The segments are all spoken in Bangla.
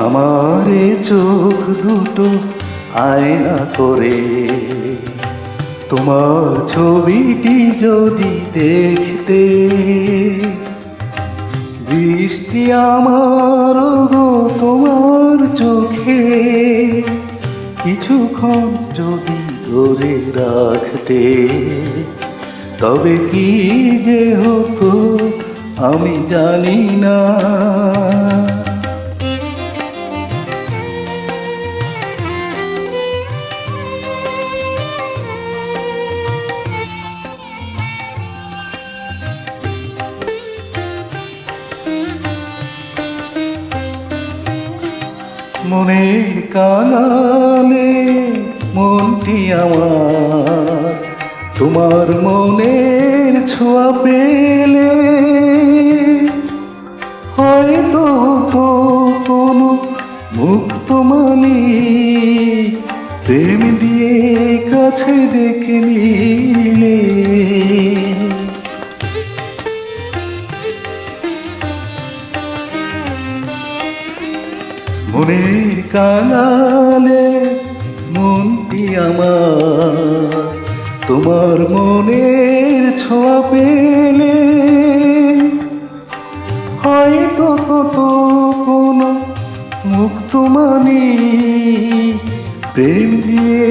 আমার এ চোখ দুটো আয়না করে তোমার ছবিটি যদি দেখতে, বৃষ্টি আমার গো তোমার চোখে কিছুক্ষণ যদি ধরে রাখতে, তবে কি যে হতো আমি জানি না। মনের কানালে মনটি আমার তোমার মনের ছোঁয়া পেলে, হয়তো হতো কোনো মুক্ত মালিক প্রেম দিয়ে কাছে ডেকে নিলে। মনের কানালে মনটি আমার তোমার মনের ছোঁয়া পেলে, হয়তো কত কোনো মুক্ত মালিক প্রেম দিয়ে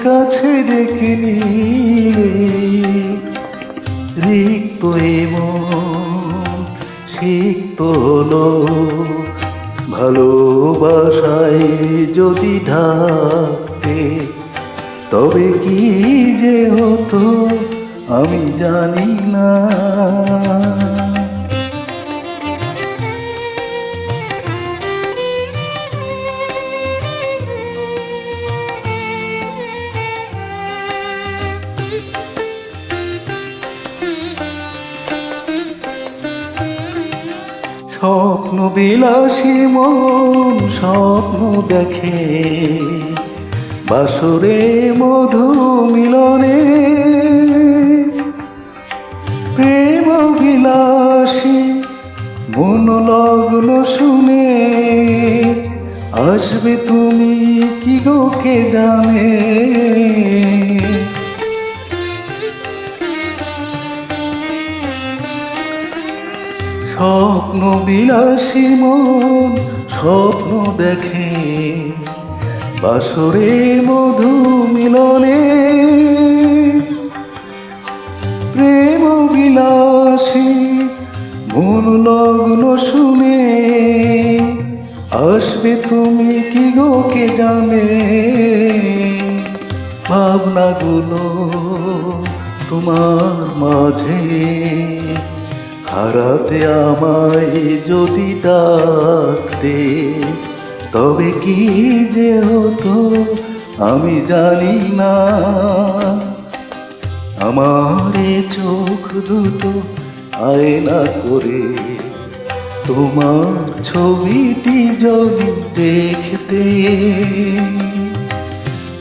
কাছে ডেকে নিলে। রিক্ত এমন সিক্ত হলো ভালোবাসায় যদি ঢাকতে, তবে কি যে হতো আমি জানি না। স্বপ্ন বিলাসী মন স্বপ্ন দেখে বাসরে মধু মিলনে, প্রেম বিলাসী মন লগ্ন শুনে আসবে তুমি কি গো কে জানে। স্বপ্ন বিলাসী মন স্বপ্ন দেখে বাসরে মধু মিলনে, প্রেম বিলাসী মন লগ্ন শুনে আসবে তুমি কি গো কে জানে। ভাবনাগুলো তোমার মাঝে হারাতে আমায় যদি ডাকতে, তবে কি যে হতো আমি জানি না। আমার এ চোখ দুটো আয়না করে তোমার ছবিটি যদি দেখতে,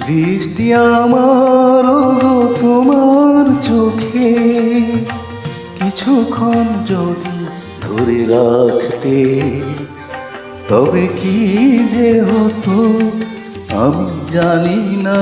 বৃষ্টি আমার গো তোমার চোখে কিছুক্ষণ যদি ধরে রাখতে, তবে কি যে হতো আমি জানি না।